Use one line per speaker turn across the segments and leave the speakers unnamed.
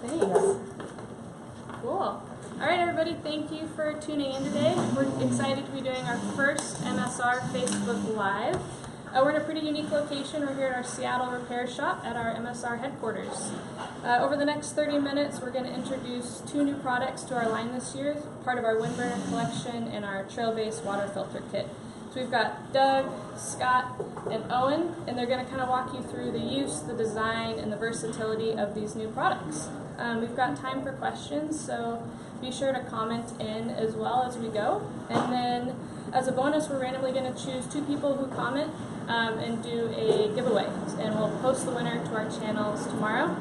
Thanks. Cool. All right, everybody, thank you for tuning in today. We're excited to be doing our first MSR Facebook Live. We're in a pretty unique location. We're here at our Seattle repair shop at our MSR headquarters. Over the next 30 minutes, we're going to introduce 2 new products to our line this year, part of our WindBurner collection and our trail-based water filter kit. So we've got Doug, Scott, and Owen, and they're going to kind of walk you through the use, the design, and the versatility of these new products. We've got time for questions, so be sure to comment in as well as we go. And then, as a bonus, we're randomly going to choose 2 people who comment and do a giveaway. And we'll post the winner to our channels tomorrow.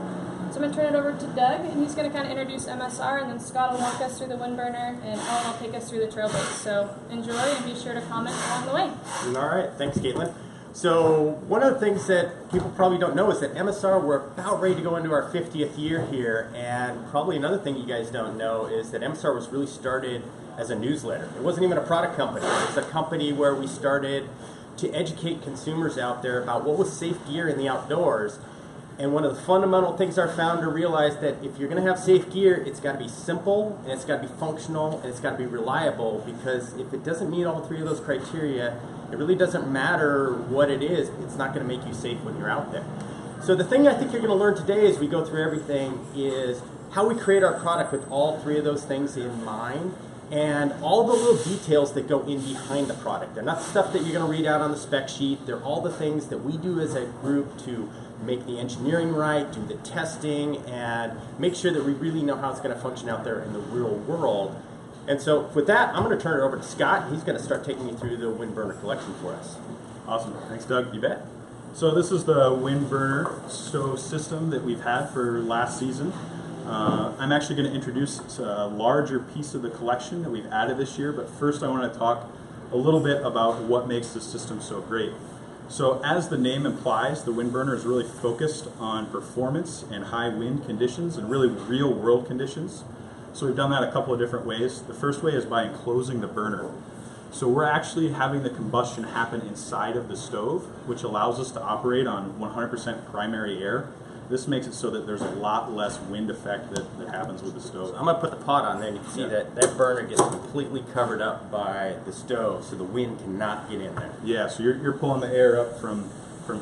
So I'm going to turn it over to Doug, and he's going to kind of introduce MSR, and then Scott will walk us through the WindBurner, and Owen will take us through the trail base. So enjoy, and be sure to comment along the way.
All right, thanks, Caitlin. So one of the things that people probably don't know is that MSR, we're about ready to go into our 50th year here, and probably another thing you guys don't know is that MSR was really started as a newsletter. It wasn't even a product company. It was a company where we started to educate consumers out there about what was safe gear in the outdoors. And one of the fundamental things our founder realized that if you're going to have safe gear, it's got to be simple, and it's got to be functional, and it's got to be reliable, because if it doesn't meet all 3 of those criteria, it really doesn't matter what it is, it's not going to make you safe when you're out there. So the thing I think you're going to learn today as we go through everything is how we create our product with all 3 of those things in mind, and all the little details that go in behind the product. They're not stuff that you're going to read out on the spec sheet. They're all the things that we do as a group to make the engineering right, do the testing, and make sure that we really know how it's going to function out there in the real world. And so with that, I'm going to turn it over to Scott. He's going to start taking you through the WindBurner collection for us.
Awesome. Thanks, Doug.
You bet.
So this is the WindBurner Stove System that we've had for last season. I'm actually going to introduce a larger piece of the collection that we've added this year, but first I want to talk a little bit about what makes this system so great. So as the name implies, the WindBurner is really focused on performance and high wind conditions and really real world conditions. So we've done that a couple of different ways. The first way is by enclosing the burner. So we're actually having the combustion happen inside of the stove, which allows us to operate on 100% primary air. This makes it so that there's a lot less wind effect that happens with the stove.
So I'm going to put the pot on there, and you can see that burner gets completely covered up by the stove, so the wind cannot get in there.
Yeah, so you're pulling the air up from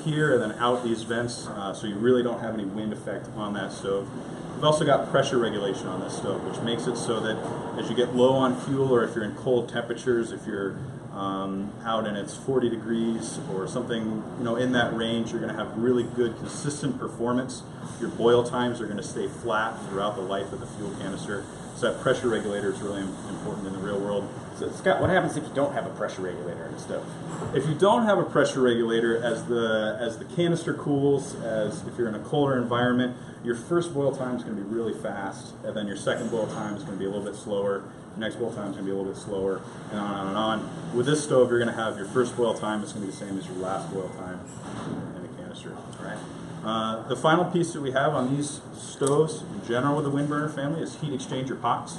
here and then out these vents, so you really don't have any wind effect on that stove. We've also got pressure regulation on this stove, which makes it so that as you get low on fuel, or if you're in cold temperatures, if you're out and it's 40 degrees or something, in that range, you're going to have really good consistent performance. Your boil times are going to stay flat throughout the life of the fuel canister. So that pressure regulator is really important in the real world.
So Scott, what happens if you don't have a pressure regulator in the stove?
If you don't have a pressure regulator, as the canister cools, as if you're in a colder environment, your first boil time is going to be really fast, and then your second boil time is going to be a little bit slower. Your next boil time is going to be a little bit slower, and on and on. With this stove, you're going to have your first boil time is going to be the same as your last boil time in the canister. Right. The final piece that we have on these stoves, in general with the WindBurner family, is heat exchanger pots.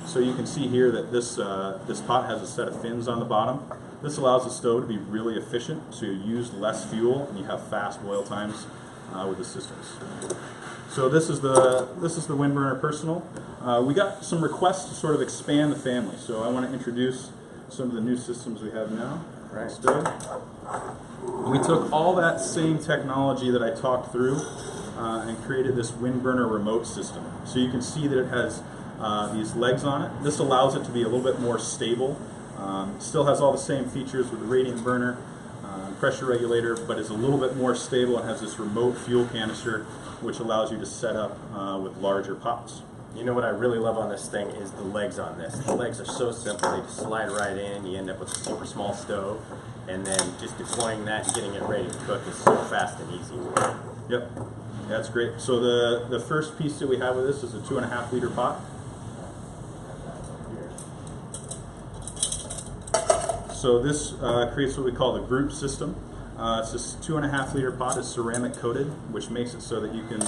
So you can see here that this pot has a set of fins on the bottom. This allows the stove to be really efficient, so you use less fuel and you have fast boil times with the systems. So this is the WindBurner Personal. We got some requests to sort of expand the family, so I want to introduce some of the new systems we have now.
Right.
We took all that same technology that I talked through and created this WindBurner remote system. So you can see that it has these legs on it. This allows it to be a little bit more stable. Still has all the same features with the radiant burner, pressure regulator, but is a little bit more stable and has this remote fuel canister, which allows you to set up with larger pots.
You know what I really love on this thing is the legs on this. The legs are so simple, they just slide right in, you end up with a super small stove, and then just deploying that and getting it ready to cook is so fast and easy.
Yep, that's great. So the first piece that we have with this is a 2.5 liter pot. So this creates what we call the group system. It's this 2.5 liter pot is ceramic coated, which makes it so that you can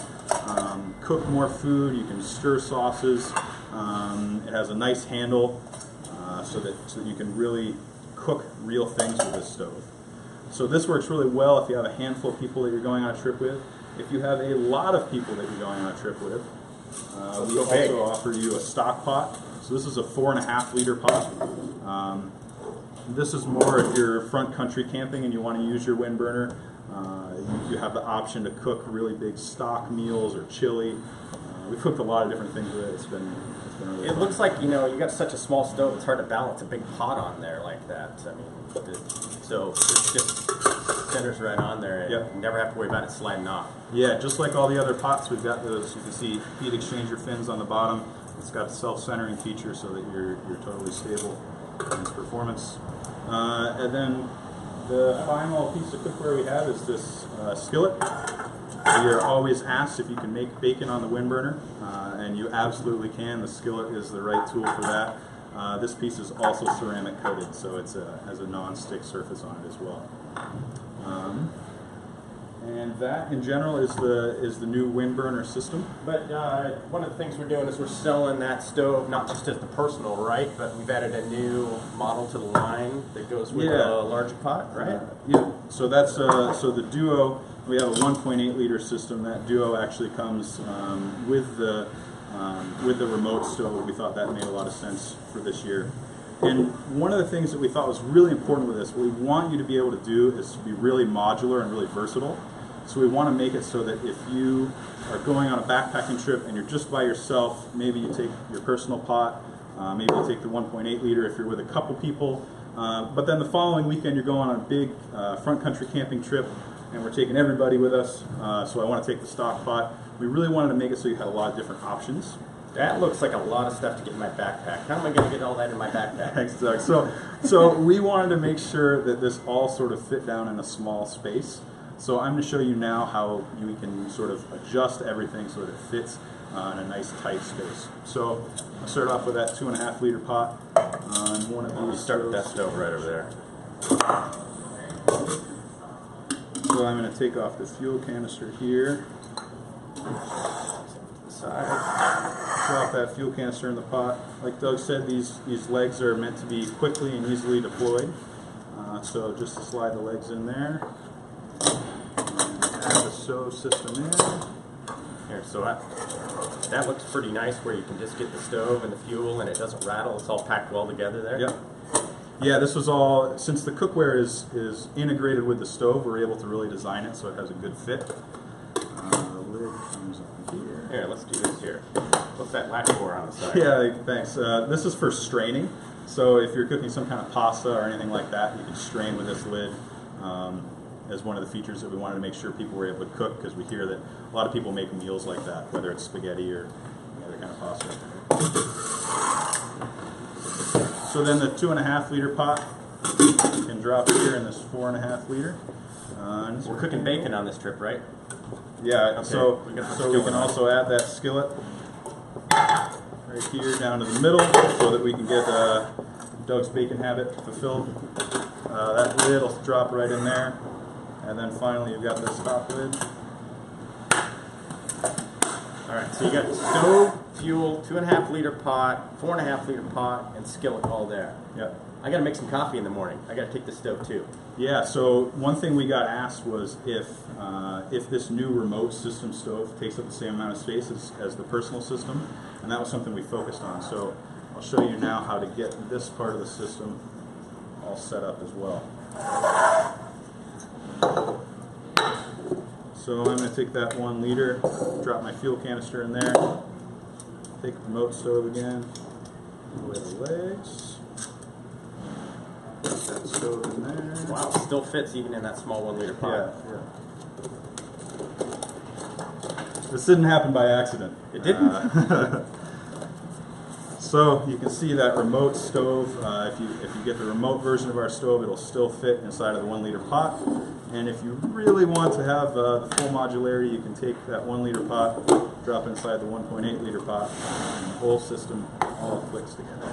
cook more food, you can stir sauces. It has a nice handle so that you can really cook real things with this stove. So this works really well if you have a handful of people that you're going on a trip with. If you have a lot of people that you're going on a trip with, We also offer you a stock pot. So this is a 4.5 liter pot. This is more if you're front country camping and you want to use your wind burner. You have the option to cook really big stock meals or chili. We've cooked a lot of different things with it. It's been really fun.
Looks like, you got such a small stove, it's hard to balance a big pot on there like that. I mean, so it just centers right on there, and you never have to worry about it sliding off.
Yeah, just like all the other pots, we've got those, you can see heat exchanger fins on the bottom. It's got a self-centering feature so that you're totally stable in its performance. And then the final piece of cookware we have is this skillet. You're always asked if you can make bacon on the wind burner, and you absolutely can. The skillet is the right tool for that. This piece is also ceramic coated, so it has a non-stick surface on it as well. And that, in general, is the new WindBurner system.
But one of the things we're doing is we're selling that stove not just as the personal, right? But we've added a new model to the line that goes with a larger pot, right?
Yeah. So that's so the Duo. We have a 1.8 liter system. That Duo actually comes with the remote stove. We thought that made a lot of sense for this year. And one of the things that we thought was really important with this, what we want you to be able to do is to be really modular and really versatile. So we want to make it so that if you are going on a backpacking trip and you're just by yourself, maybe you take your personal pot, maybe you take the 1.8 liter if you're with a couple people, but then the following weekend you're going on a big front country camping trip and we're taking everybody with us, so I want to take the stock pot. We really wanted to make it so you had a lot of different options.
That looks like a lot of stuff to get in my backpack. How am I going to get all that in my backpack?
Thanks, Doug. So we wanted to make sure that this all sort of fit down in a small space. So I'm going to show you now how we can sort of adjust everything so that it fits in a nice tight space. So I'll start off with that 2.5 liter pot on one of these.
Start with that stove right over there.
So I'm going to take off the fuel canister here. Drop that fuel canister in the pot. Like Doug said, these legs are meant to be quickly and easily deployed. So just to slide the legs in there. And add the stove system in.
Here, so that looks pretty nice where you can just get the stove and the fuel and it doesn't rattle. It's all packed well together there.
Yep. Yeah, this was all, since the cookware is integrated with the stove, we're able to really design it so it has a good fit. The lid comes on here.
Here, let's do this here. What's that latch for on the side?
Yeah, thanks. This is for straining. So if you're cooking some kind of pasta or anything like that, you can strain with this lid as one of the features that we wanted to make sure people were able to cook, because we hear that a lot of people make meals like that, whether it's spaghetti or any other kind of pasta. So then the 2.5 liter pot can drop here in this 4.5 liter.
We're cooking bacon on this trip, right?
Yeah,
okay.
So we can also add that skillet right here down to the middle so that we can get Doug's bacon habit fulfilled. That lid will drop right in there. And then finally you've got this top lid.
Alright, so you got stove, fuel, 2.5 liter pot, 4.5 liter pot, and skillet all there.
Yep.
I got to make some coffee in the morning. I got to take the stove too.
Yeah, so one thing we got asked was if this new remote system stove takes up the same amount of space as the personal system, and that was something we focused on. So I'll show you now how to get this part of the system all set up as well. So I'm going to take that 1 liter, drop my fuel canister in there, take the remote stove again, with the legs. Put that stove in there.
Wow, it still fits even in that small 1 liter pot.
Yeah. This didn't happen by accident.
It didn't?
So you can see that remote stove. If you get the remote version of our stove, it'll still fit inside of the 1 liter pot. And if you really want to have the full modularity, you can take that 1 liter pot, drop it inside the 1.8 liter pot, and the whole system all clicks together.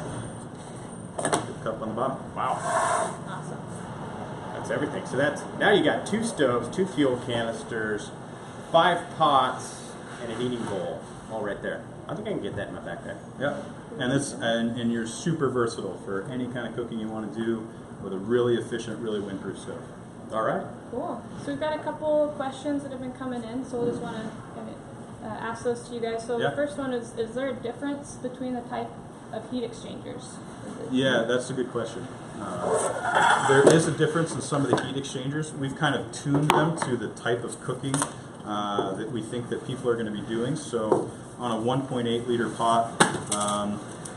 Good cup on the bottom.
Wow.
Awesome.
That's everything. So now you got 2 stoves, 2 fuel canisters, 5 pots, and an eating bowl all right there. I think I can get that in my backpack.
Yeah, and you're super versatile for any kind of cooking you want to do with a really efficient, really windproof stove.
All right.
Cool. So we've got a couple questions that have been coming in, so we'll just want to ask those to you guys. So
Yeah.
the first one is there a difference between the type of heat exchangers?
Yeah, that's a good question. There is a difference in some of the heat exchangers. We've kind of tuned them to the type of cooking that we think that people are going to be doing. So on a 1.8 liter pot,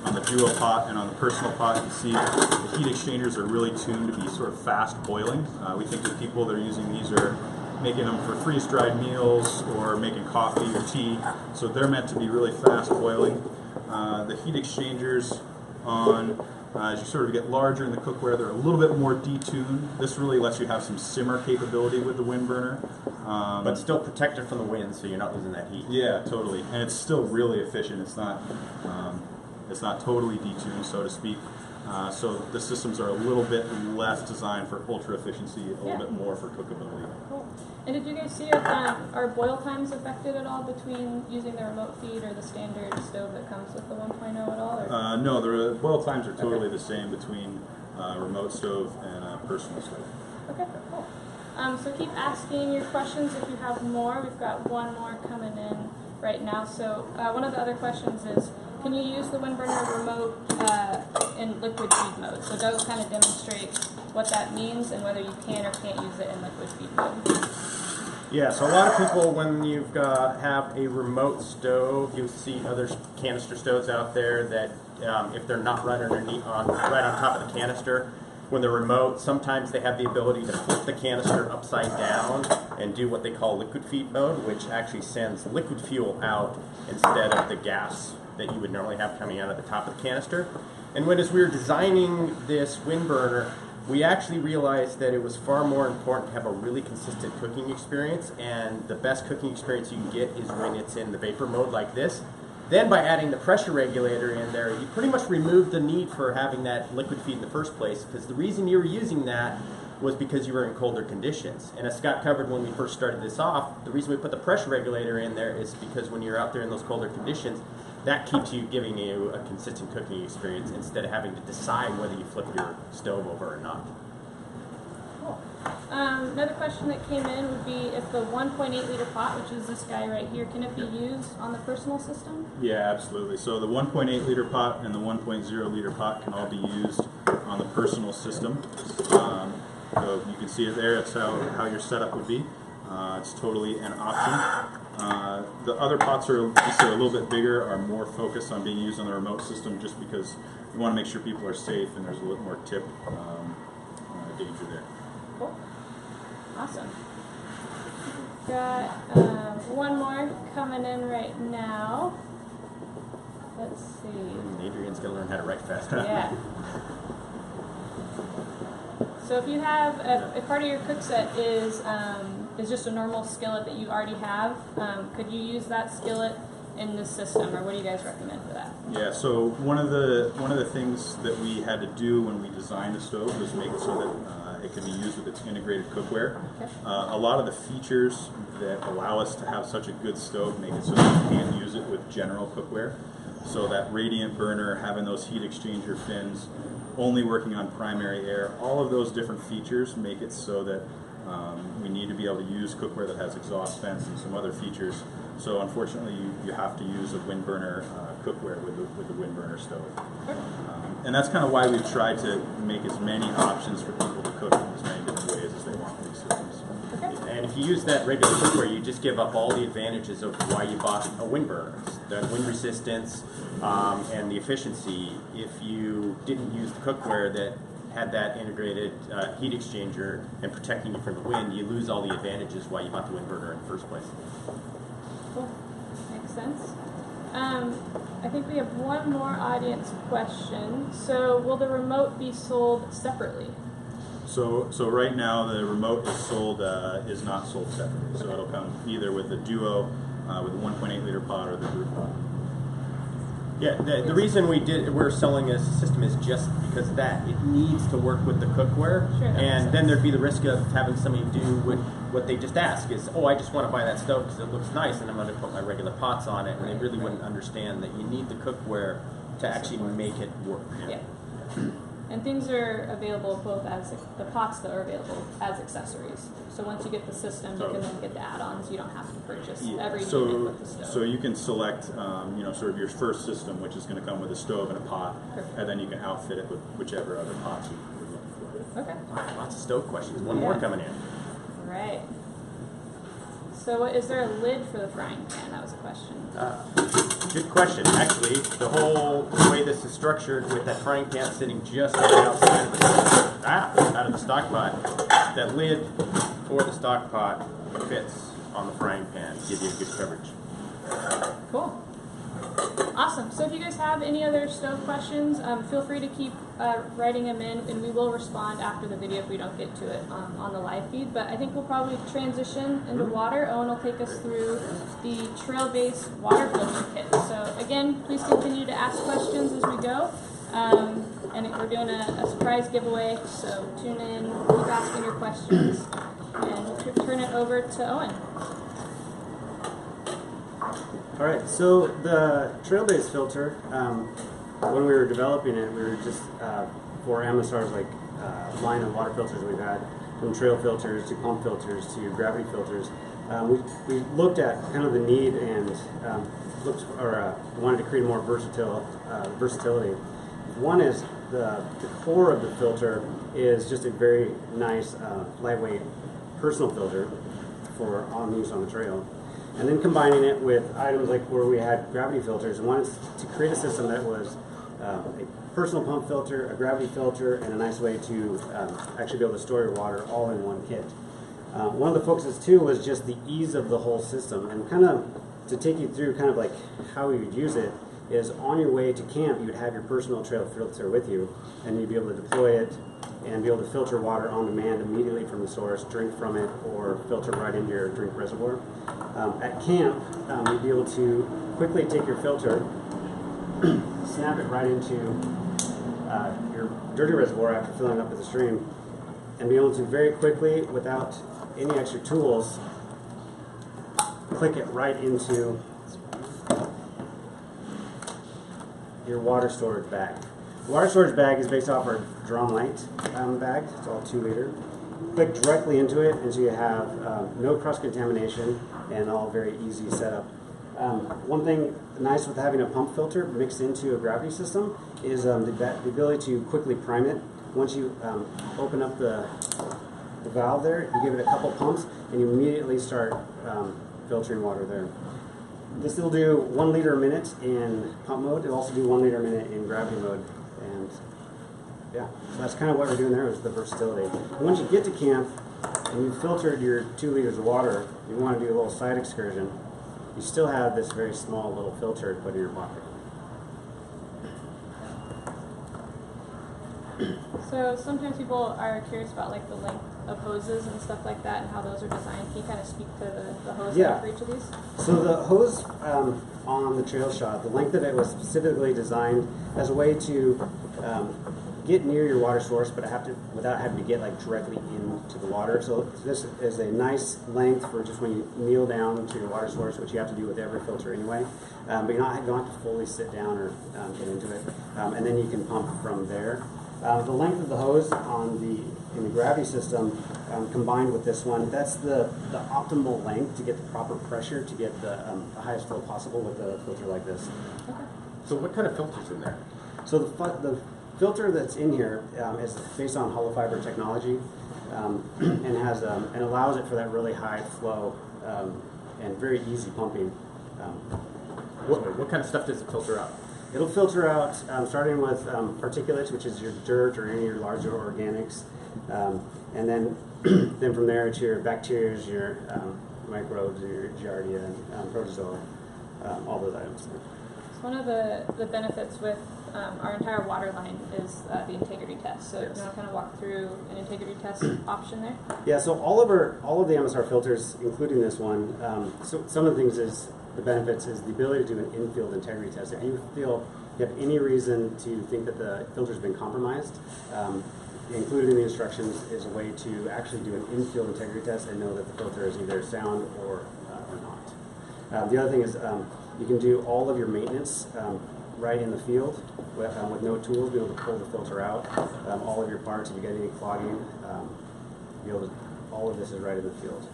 on the duo pot and on the personal pot, you see the heat exchangers are really tuned to be sort of fast boiling. We think that people that are using these are making them for freeze-dried meals or making coffee or tea, so they're meant to be really fast boiling. The heat exchangers on, as you sort of get larger in the cookware, they're a little bit more detuned. This really lets you have some simmer capability with the WindBurner.
But still protected from the wind, so you're not losing that heat.
Yeah, totally. And it's still really efficient. It's not totally detuned, so to speak. So the systems are a little bit less designed for ultra efficiency, a little bit more for cookability.
Cool. And did you guys see if are boil times affected at all between using the remote feed or the standard stove that comes with the 1.0 at all? Or?
No, the boil times are totally the same between remote stove and personal stove.
Okay, cool. So keep asking your questions if you have more. We've got one more coming in right now. So one of the other questions is, can you use the WindBurner remote in liquid feed mode? So Doug will kind of demonstrate what that means and whether you can or can't use it in liquid feed mode.
Yeah, so a lot of people, when you've have a remote stove, you'll see other canister stoves out there that if they're not right underneath, right on top of the canister, when they're remote, sometimes they have the ability to flip the canister upside down and do what they call liquid feed mode, which actually sends liquid fuel out instead of the gas that you would normally have coming out of the top of the canister. And as we were designing this WindBurner, we actually realized that it was far more important to have a really consistent cooking experience, and the best cooking experience you can get is when it's in the vapor mode like this. Then by adding the pressure regulator in there, you pretty much remove the need for having that liquid feed in the first place, because the reason you were using that was because you were in colder conditions. And as Scott covered when we first started this off, the reason we put the pressure regulator in there is because when you're out there in those colder conditions, that keeps you giving you a consistent cooking experience instead of having to decide whether you flip your stove over or not.
Cool. Another question that came in would be if the 1.8 liter pot, which is this guy right here, can it be used on the personal system?
Yeah, absolutely. So the 1.8 liter pot and the 1.0 liter pot can all be used on the personal system. So you can see it there. That's how your setup would be. It's totally an option. The other pots are just a little bit bigger, are more focused on being used on the remote system just because you want to make sure people are safe and there's a little more tip danger there.
Cool. Awesome. Got one more coming in right now. Let's see.
Adrian's going to learn how to write faster.
Yeah. So if you have a part of your cook set is just a normal skillet that you already have, could you use that skillet in this system, or what do you guys recommend for that?
Yeah, so one of the things that we had to do when we designed the stove was make it so that it can be used with its integrated cookware.
Okay.
A lot of the features that allow us to have such a good stove make it so that you can't use it with general cookware. So that radiant burner, having those heat exchanger fins, only working on primary air, all of those different features make it so that we need to be able to use cookware that has exhaust vents and some other features. So unfortunately, you have to use a WindBurner cookware with the WindBurner stove. And that's kind of why we've tried to make as many options for people to cook in as many different ways as they want with these systems.
And if you use that regular cookware, you just give up all the advantages of why you bought a WindBurner. The wind resistance and the efficiency. If you didn't use the cookware that had that integrated heat exchanger and protecting you from the wind, you lose all the advantages why you bought the WindBurner in the first place.
Cool. Makes sense. I think we have one more audience question. So will the remote be sold separately?
So right now the remote is not sold separately. So it'll come either with the duo, with the 1.8 liter pot, or the group pot.
Yeah, the reason we're selling as a system is just because of that. It needs to work with the cookware,
Sure,
and then there'd be the risk of having somebody do what they just ask is, oh, I just want to buy that stove because it looks nice and I'm going to put my regular pots on it, and they really wouldn't understand that you need the cookware to actually make it work.
Yeah. And things are available both as the pots that are available as accessories. So once you get the system, you can then get the add-ons. You don't have to purchase every unit with the stove.
So you can select, sort of your first system, which is going to come with a stove and a pot,
Perfect.
and then you can outfit it with whichever other pots you're looking for.
Okay.
Lots of stove questions. One more coming in.
Right. So is there a lid for the frying pan? That was a question.
Good question. Actually, the whole way this is structured with that frying pan sitting just on the outside of out of the stock pot, that lid for the stock pot fits on the frying pan to give you good coverage.
Cool. Awesome. So if you guys have any other stove questions, feel free to keep writing them in, and we will respond after the video if we don't get to it on the live feed. But I think we'll probably transition into water. Owen will take us through the trail-based water filter kit. So again, please continue to ask questions as we go. And we're doing a surprise giveaway, so tune in, keep asking your questions, and we'll turn it over to Owen.
All right, so the trail-based filter, when we were developing it, we were just, for MSR's line of water filters we've had, from trail filters to pump filters to gravity filters, we looked at kind of the need and wanted to create more versatility. One is the core of the filter is just a very nice, lightweight personal filter for use on the trail. And then combining it with items like where we had gravity filters, and wanted to create a system that was a personal pump filter, a gravity filter, and a nice way to actually be able to store your water all in one kit. One of the focuses too was just the ease of the whole system, and kind of to take you through kind of like how we would use it is on your way to camp, you would have your personal trail filter with you, and you'd be able to deploy it and be able to filter water on demand immediately from the source, drink from it, or filter right into your drink reservoir. At camp, you'd be able to quickly take your filter, snap it right into your dirty reservoir after filling up with the stream, and be able to very quickly, without any extra tools, click it right into your water storage bag. The water storage bag is based off our Drum Light bag. It's all 2 liter. Click directly into it, and so you have no cross contamination and all very easy setup. One thing nice with having a pump filter mixed into a gravity system is the ability to quickly prime it. Once you open up the valve there, you give it a couple pumps, and you immediately start filtering water there. This will do 1 liter a minute in pump mode. It'll also do 1 liter a minute in gravity mode. And yeah, so that's kind of what we're doing there is the versatility. And once you get to camp and you've filtered your 2 liters of water, you want to do a little side excursion, you still have this very small little filter to put in your pocket.
So sometimes people are curious about like the length of hoses and stuff like that and how those are designed. Can you kind of speak to the hose
Yeah.
for each of these?
So the hose on the trail shot, the length of it was specifically designed as a way to get near your water source, but without having to get like directly into the water. So this is a nice length for just when you kneel down to your water source, which you have to do with every filter anyway. But you don't have to fully sit down or get into it, and then you can pump from there. The length of the hose in the gravity system combined with this one, that's the optimal length to get the proper pressure to get the highest flow possible with a filter like this.
Okay.
So what kind of filter's in there?
So the filter that's in here is based on hollow fiber technology and has and allows it for that really high flow and very easy pumping.
What kind of stuff does it filter out?
It'll filter out, starting with particulates, which is your dirt or any of your larger organics, and then then from there it's your bacteria, your microbes, your giardia, protozoa, all those items.
So one of the benefits with our entire water line is the integrity test. So
Yes.
you want to kind of walk through an integrity test option there?
Yeah, so all of the MSR filters, including this one, so some of the things is the benefits is the ability to do an in-field integrity test. If you feel you have any reason to think that the filter's been compromised, included in the instructions is a way to actually do an in-field integrity test and know that the filter is either sound or not. The other thing is you can do all of your maintenance right in the field with no tools, be able to pull the filter out. All of your parts, if you get any clogging, be able to, all of this is right in the field.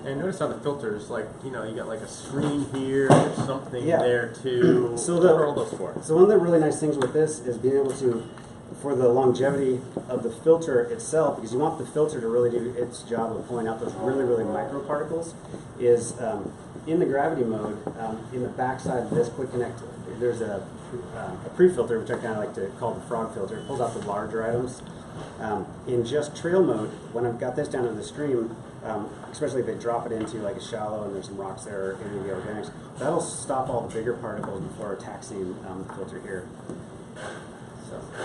And notice on the filters, like, you know, you got like a screen here, there's something there too.
So
what are all those for?
So one of the really nice things with this is being able to, for the longevity of the filter itself, because you want the filter to really do its job of pulling out those really, really microparticles, is in the gravity mode, in the backside of this quick connect, there's a pre-filter, which I kind of like to call the frog filter. It pulls out the larger items. In just trail mode, when I've got this down in the stream, especially if they drop it into like a shallow and there's some rocks there or any of the organics, that'll stop all the bigger particles before taxing the filter here.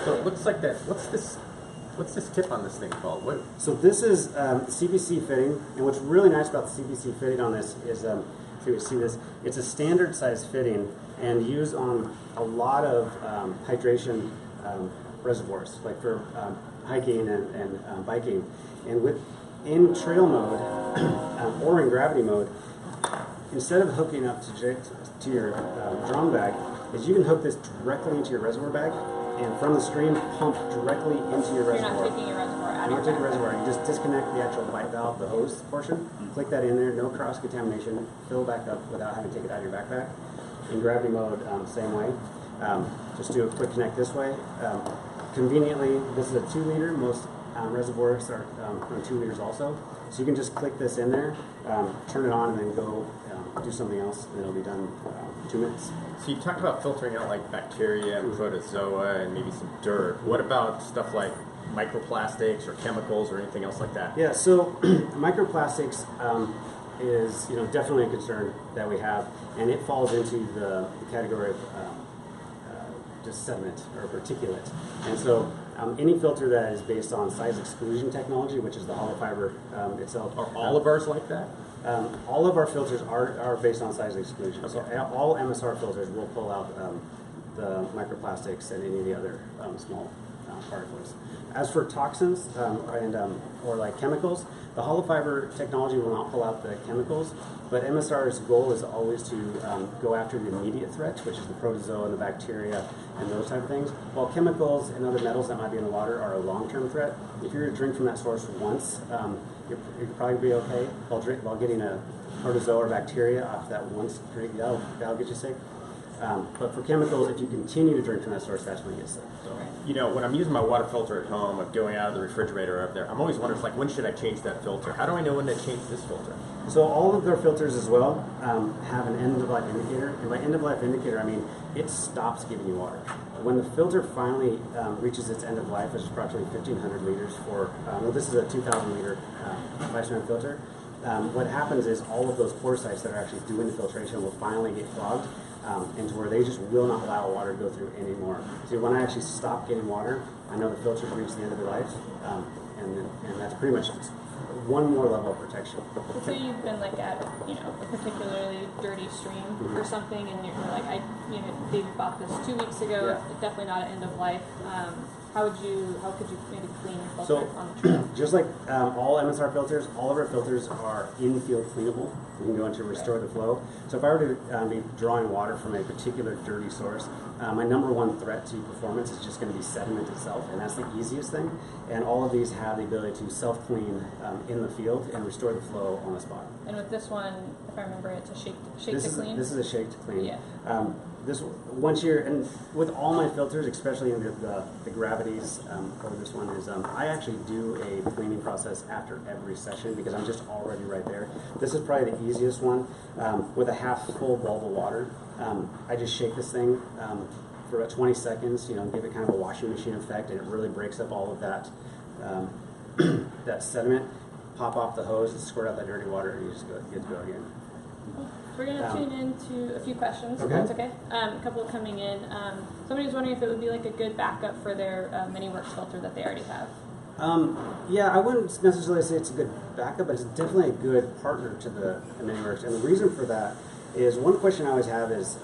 So it looks like that. What's this tip on this thing called? What?
So this is Cbc Fitting, and what's really nice about the Cbc Fitting on this is, if you see this, it's a standard size fitting and used on a lot of hydration reservoirs, like for hiking and biking. And in trail mode or in gravity mode, instead of hooking up to your drum bag, is you can hook this directly into your reservoir bag, and from the stream pump directly into your reservoir.
You're not taking your reservoir out.
You're not taking reservoir. You just disconnect the actual bite valve, the hose portion, click that in there, no cross contamination, fill back up without having to take it out of your backpack. In gravity mode, same way. Just do a quick connect this way. Conveniently, this is a 2 liter. Most reservoirs are 2 liters also. So you can just click this in there, turn it on, and then go do something else, and it'll be done in 2 minutes.
So you talked about filtering out like bacteria and protozoa and maybe some dirt. What about stuff like microplastics or chemicals or anything else like that?
Yeah, so microplastics is definitely a concern that we have, and it falls into the category of just sediment or particulate. And so any filter that is based on size exclusion technology, which is the hollow fiber itself.
Are all of ours like that?
All of our filters are based on size exclusion. Okay. So all MSR filters will pull out the microplastics and any of the other small particles. As for toxins or like chemicals, the hollow fiber technology will not pull out the chemicals, but MSR's goal is always to go after the immediate threat, which is the protozoa and the bacteria and those type of things, while chemicals and other metals that might be in the water are a long-term threat. If you're to drink from that source once, you'll probably be okay while getting a protozoa or bacteria off that once drink. That'll get you sick. But for chemicals, if you continue to drink from that source, that's when you get sick. So,
when I'm using my water filter at home, I'm going out of the refrigerator up there, I'm always wondering, like, when should I change that filter? How do I know when to change this filter?
So all of their filters as well have an end-of-life indicator. And by end-of-life indicator, I mean it stops giving you water. When the filter finally reaches its end of life, which is approximately 1,500 liters for, this is a 2,000 liter lifespan filter. What happens is all of those pore sites that are actually doing the filtration will finally get clogged. And to where they just will not allow water to go through anymore. So when I actually stop getting water, I know the filter's reached the end of their life, and that's pretty much one more level of protection.
So you've been like at a particularly dirty stream or something, and you're like, David bought this 2 weeks ago.
Yeah.
It's definitely not an end of life. How could you maybe clean the filter
So,
on the trail?
just like all MSR filters, all of our filters are in-field cleanable. We can go into restore the flow. So if I were to be drawing water from a particular dirty source, my number one threat to performance is just going to be sediment itself, and that's the easiest thing. And all of these have the ability to self-clean in the field and restore the flow on the spot.
And with this one, if I remember, it's a shake to clean.
This is a shake to clean.
Yeah.
And with all my filters, especially in the gravities or this one, is I actually do a cleaning process after every session because I'm just already right there. This is probably the easiest one. With a half full bulb of water, I just shake this thing for about 20 seconds, give it kind of a washing machine effect, and it really breaks up all of that that sediment. Pop off the hose and squirt out that dirty water, and you just get to go again.
So we're going to tune into a few questions, if
Okay.
that's okay. A couple coming in. Somebody was wondering if it would be like a good backup for their MiniWorks filter that they already have.
Yeah, I wouldn't necessarily say it's a good backup, but it's definitely a good partner to the MiniWorks. And the reason for that is one question I always have is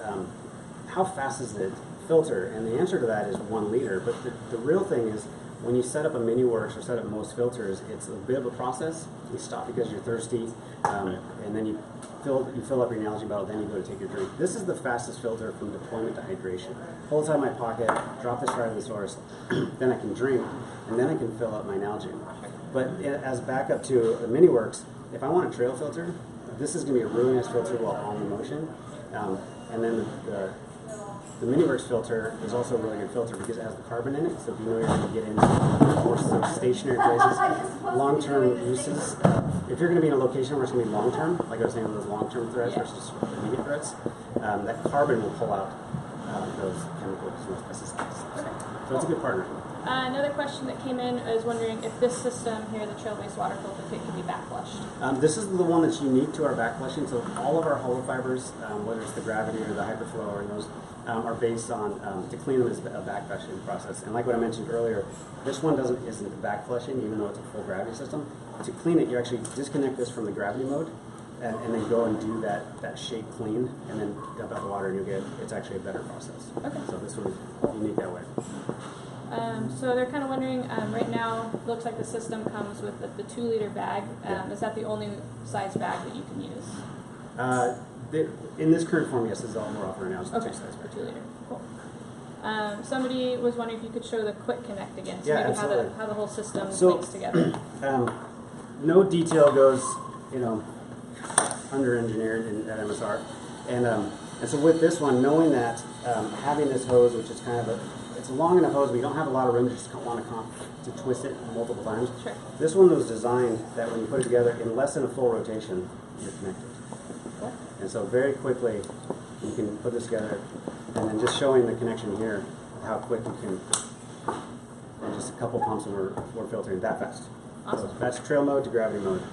how fast is the filter? And the answer to that is 1 liter. But the real thing is when you set up a mini works or set up most filters, it's a bit of a process. You stop because you're thirsty, and then you fill up your analogy bottle, then you go to take your drink. This is the fastest filter from deployment to hydration. Pull it out of my pocket, drop this right in the source, then I can drink, and then I can fill up my analogy. But as backup to the mini works, if I want a trail filter, this is going to be a really nice filter while on the motion. And then the MiniWorks filter is also a really good filter because it has the carbon in it, so if you know you're going to get into more stationary places, long-term uses, if you're going to be in a location where it's going to be long-term, like I was saying with those long-term threats versus immediate threats, that carbon will pull out those chemicals and those pesticides. So it's a good partner.
Another question that came in is wondering if this system here, the trail-based water filter kit, can be backflushed.
This is the one that's unique to our backflushing. So all of our hollow fibers, whether it's the gravity or the hyperflow or those, are based on to clean them is a backflushing process. And like what I mentioned earlier, this one isn't backflushing, even though it's a full gravity system. To clean it, you actually disconnect this from the gravity mode, and then go and do that shake clean, and then dump out the water, and it's actually a better process.
Okay.
So this one is unique that way.
So they're kind of wondering, right now, it looks like the system comes with the 2-liter bag. Is that the only size bag that you can use?
In this current form, yes, this is all we're offering now. Is the 2-size bag.
2-liter. Cool. Somebody was wondering if you could show the quick connect again, so maybe how the whole system links together.
No detail goes, under-engineered at MSR, and so with this one, knowing that having this hose, which is kind of it's a long enough hose, but you don't have a lot of room. You just want to twist it multiple times.
Sure.
This one was designed that when you put it together in less than a full rotation, you're connected.
Cool.
And so very quickly, you can put this together, and then just showing the connection here, how quick you can, and just a couple pumps and we're filtering that fast.
Awesome.
So that's trail mode to gravity mode.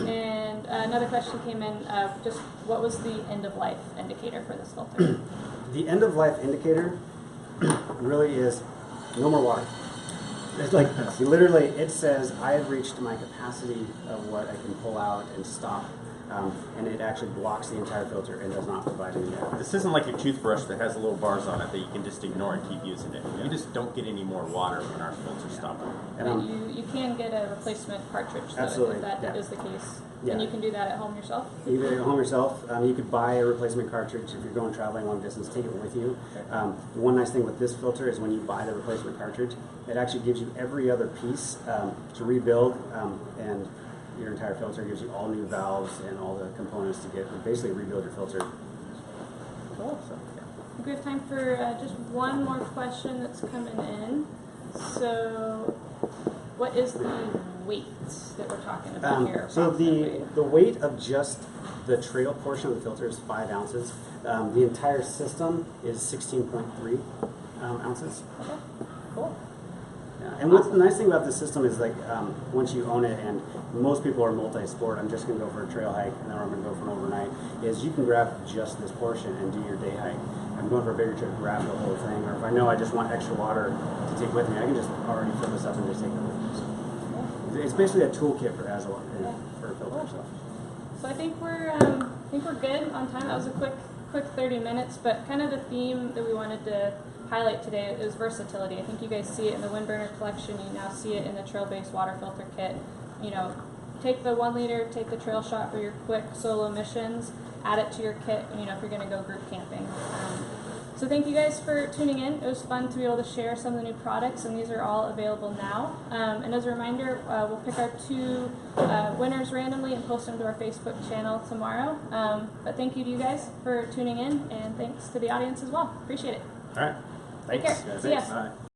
And another question came in, just what was the end-of-life indicator for this filter?
The end-of-life indicator really is no more water. It's like literally it says I have reached my capacity of what I can pull out and stop, and it actually blocks the entire filter and does not provide any air.
This isn't like a toothbrush that has little bars on it that you can just ignore and keep using it. You just don't get any more water when our filters stop.
And you can get a replacement cartridge, so
absolutely,
if that is the case.
Yeah.
And you can do that at home yourself?
You can do it at home yourself. You could buy a replacement cartridge if you're going traveling long distance, take it with you. One nice thing with this filter is when you buy the replacement cartridge, it actually gives you every other piece to rebuild, and your entire filter gives you all new valves and all the components to basically rebuild your filter.
Cool. So, I think we have time for just one more question that's coming in. So, what is the weight that we're talking about here?
So the weight of just the trail portion of the filter is 5 ounces. The entire system is 16.3 ounces.
Okay, cool.
Yeah. And what's the nice thing about this system is once you own it, and most people are multi-sport, I'm just going to go for a trail hike and then I'm going to go for an overnight, is you can grab just this portion and do your day hike. I'm going for a bigger trip, grab the whole thing, or if I know I just want extra water to take with me, I can just already fill this up and just take it with me. So it's basically a toolkit for a filter.
So I think we're good on time. That was a quick 30 minutes, but kind of the theme that we wanted to highlight today is versatility. I think you guys see it in the WindBurner collection. You now see it in the trail-based water filter kit. Take the 1 liter, take the trail shot for your quick solo missions, add it to your kit, if you're going to go group camping. So thank you guys for tuning in. It was fun to be able to share some of the new products, and these are all available now. And as a reminder, we'll pick our 2 winners randomly and post them to our Facebook channel tomorrow. But thank you to you guys for tuning in, and thanks to the audience as well. Appreciate it.
All right. Thanks.
Take care. See ya.
Bye.